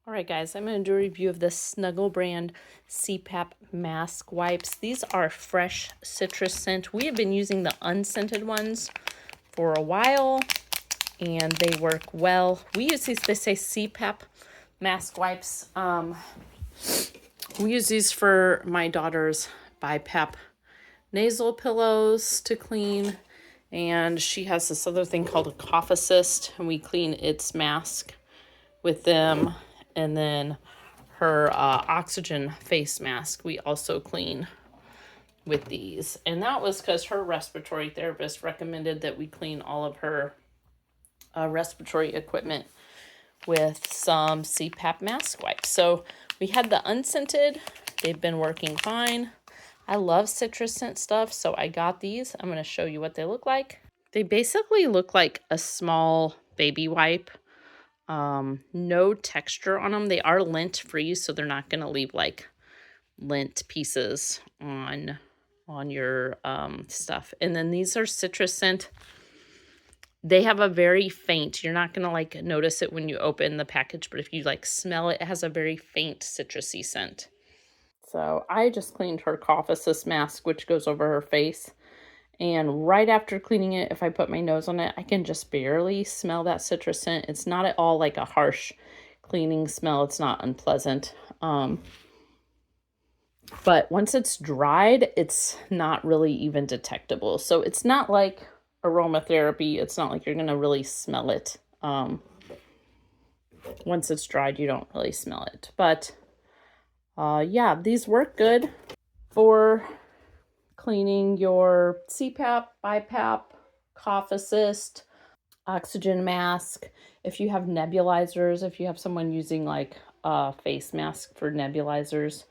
All right, guys, I'm going to do a review of the Snuggle brand CPAP mask wipes. These are fresh citrus scent. We have been using the unscented ones for a while, and they work well. We use these, they say CPAP mask wipes. We use these for my daughter's BiPAP nasal pillows to clean, and she has this other thing called a cough assist, and we clean its mask with them. And then her oxygen face mask we also clean with these. And that was because her respiratory therapist recommended that we clean all of her respiratory equipment with some CPAP mask wipes. So we had the unscented. They've been working fine. I love citrus scent stuff, so I got these. I'm going to show you what they look like. They basically look like a small baby wipe. No texture on them. They are lint free, so they're not going to leave like lint pieces on your stuff. And then these are citrus scent. They have a very faint, you're not going to like notice it when you open the package, but if you like smell it, it has a very faint citrusy scent. So I just cleaned her cough assist mask, which goes over her face. And right after cleaning it, if I put my nose on it, I can just barely smell that citrus scent. It's not at all like a harsh cleaning smell. It's not unpleasant. But once it's dried, it's not really even detectable. So it's not like aromatherapy. It's not like you're going to really smell it. Once it's dried, you don't really smell it. But yeah, these work good for cleaning your CPAP, BiPAP, cough assist, oxygen mask. If you have nebulizers, if you have someone using like a face mask for nebulizers,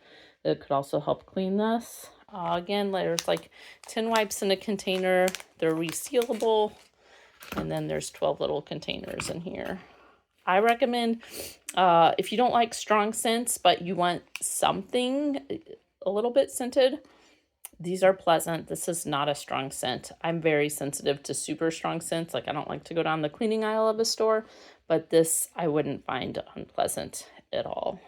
it could also help clean this. Again, there's like 10 wipes in a container. They're resealable. And then there's 12 little containers in here. I recommend, if you don't like strong scents, but you want something a little bit scented, these are pleasant. This is not a strong scent. I'm very sensitive to super strong scents. Like I don't like to go down the cleaning aisle of a store, but this I wouldn't find unpleasant at all.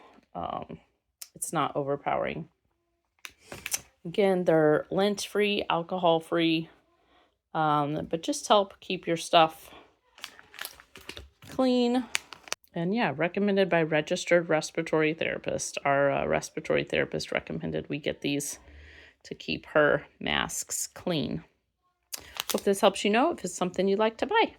It's not overpowering. Again, they're lint-free, alcohol-free, but just help keep your stuff clean. And yeah, recommended by registered respiratory therapist. Our respiratory therapist recommended we get these to keep her masks clean. Hope this helps you know if it's something you'd like to buy.